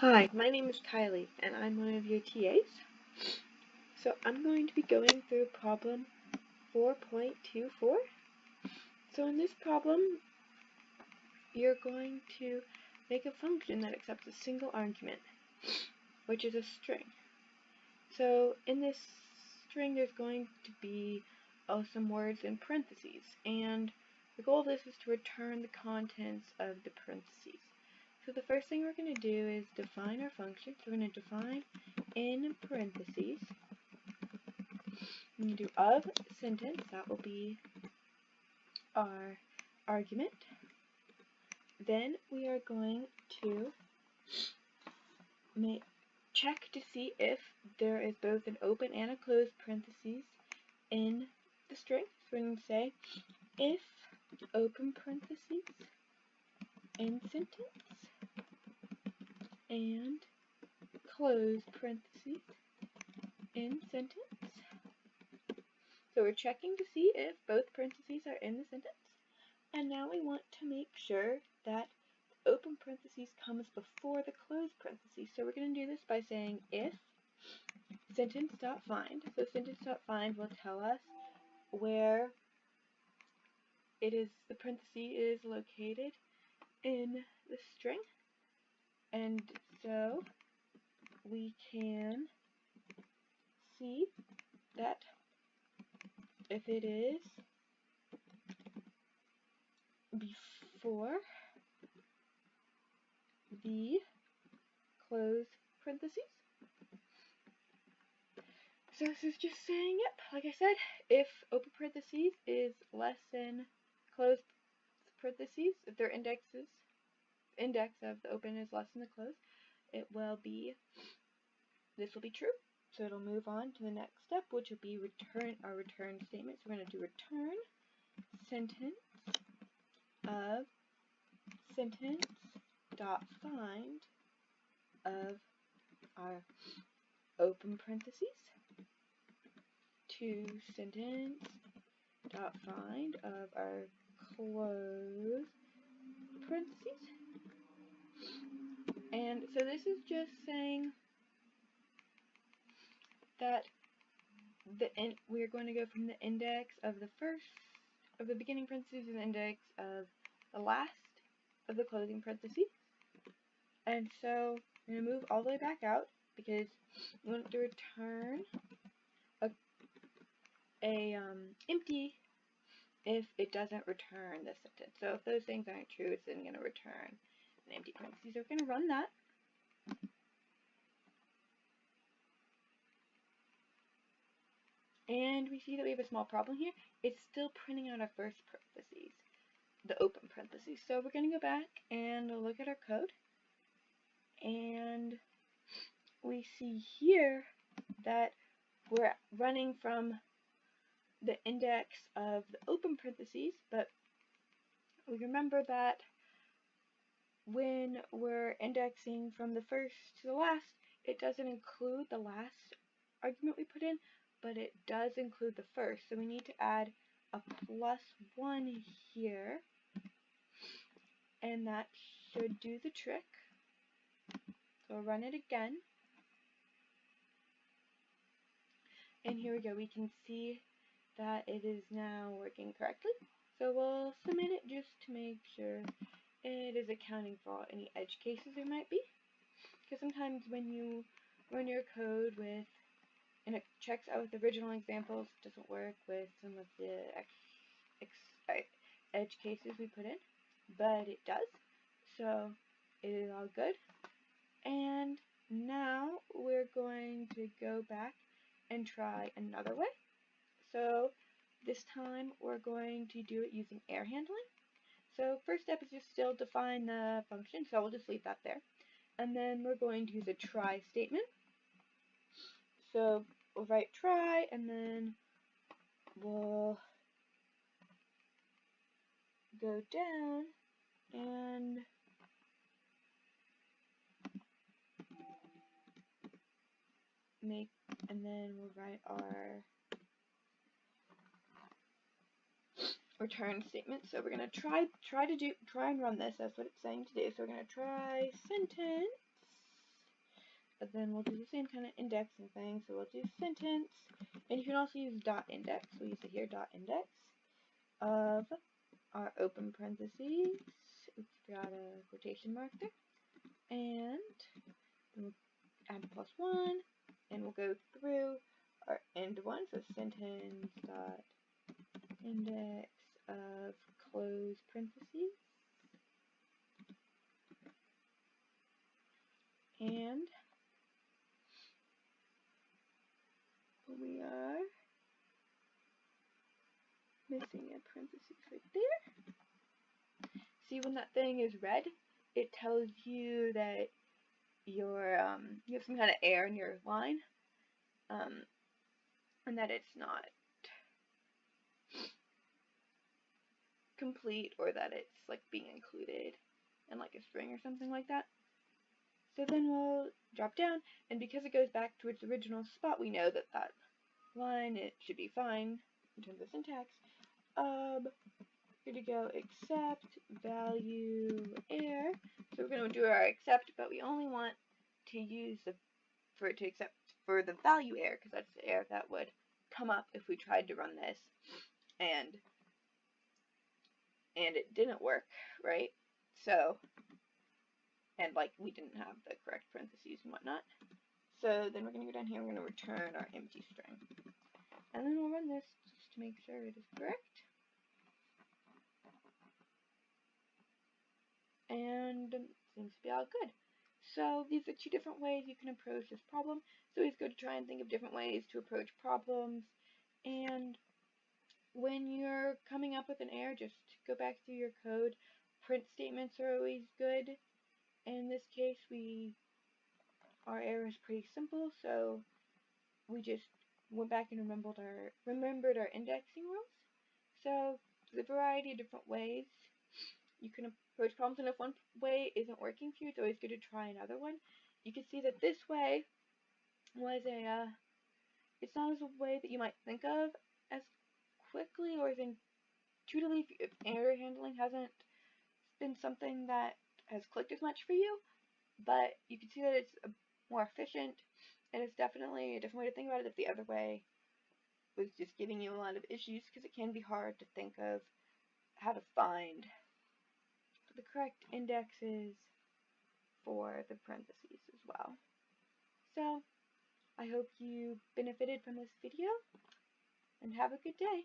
Hi, my name is Kylie, and I'm one of your TAs. So I'm going to be going through problem 4.24. So in this problem, you're going to make a function that accepts a single argument, which is a string. So in this string, there's going to be some words in parentheses, and the goal of this is to return the contents of the parentheses. So the first thing we're going to do is define our function. So we're going to define in parentheses. We're going to do of sentence. That will be our argument. Then we are going to check to see if there is both an open and a closed parentheses in the string. So we're going to say if open parentheses in sentence and close parentheses in sentence. So we're checking to see if both parentheses are in the sentence. And now we want to make sure that the open parentheses comes before the closed parentheses. So we're going to do this by saying if sentence.find. So sentence.find will tell us where it is the parenthesis is located in the string. And so we can see that if it is before the close parentheses. So this is just saying, yep, like I said, if open parentheses is less than close parentheses, if their index of the open is less than the close, this will be true. So it'll move on to the next step, which will be our return statement. So we're going to do return sentence of sentence dot find of our open parentheses to sentence dot find of our close parentheses. And so this is just saying that we're going to go from the index of the beginning parentheses to the index of the last of the closing parentheses. And so I'm going to move all the way back out because we want to return a empty if it doesn't return the sentence. So if those things aren't true, it's then going to return an empty parentheses. So we're going to run that. And we see that we have a small problem here. It's still printing out our first parentheses, the open parentheses. So we're going to go back and look at our code. And we see here that we're running from the index of the open parentheses, but we remember that when we're indexing from the first to the last, it doesn't include the last argument we put in, but it does include the first. So we need to add a +1 here, and that should do the trick. So I'll run it again. And here we go. We can see that it is now working correctly. So we'll submit it just to make sure it is accounting for any edge cases there might be. Because sometimes when you run your code and it checks out with the original examples, it doesn't work with some of the edge cases we put in, but it does. So it is all good. And now we're going to go back and try another way. So this time we're going to do it using error handling. So first step is just still define the function, so we'll just leave that there. And then we're going to use a try statement. So we'll write try, and then we'll go down and then we'll write our return statement. So we're going to try and run this. That's what it's saying to do. So we're going to try sentence but then we'll do the same kind of indexing thing. So we'll do sentence, and you can also use dot index. We'll use it here, dot index of our open parentheses. Oops, forgot a quotation mark there. And we'll add +1, and we'll go through our end one. So sentence dot index of close parentheses. And we are missing a parentheses right there. See, when that thing is red, it tells you that you have some kind of error in your line, and that it's not complete, or that it's like being included in like a string or something like that. So then we'll drop down, and because it goes back to its original spot, we know that that line, it should be fine in terms of syntax. Here to go, except value error. So we're going to do our except, but we only want to use for it to accept for the value error, because that's the error that would come up if we tried to run this and it didn't work, right? So, and like we didn't have the correct parentheses and whatnot. So then we're going to go down here, we're going to return our empty string. And then we'll run this just to make sure it is correct. And seems to be all good. So these are two different ways you can approach this problem. So it's good to try and think of different ways to approach problems. And when you're coming up with an error, just go back through your code. Print statements are always good. In this case, our error is pretty simple, so we just went back and remembered our indexing rules. So there's a variety of different ways you can approach problems, and if one way isn't working for you, it's always good to try another one. You can see that this way was it's not as a way that you might think of as quickly or as intuitively if error handling hasn't been something that has clicked as much for you, but you can see that it's more efficient, and it's definitely a different way to think about it if the other way was just giving you a lot of issues, because it can be hard to think of how to find the correct indexes for the parentheses as well. So I hope you benefited from this video, and have a good day.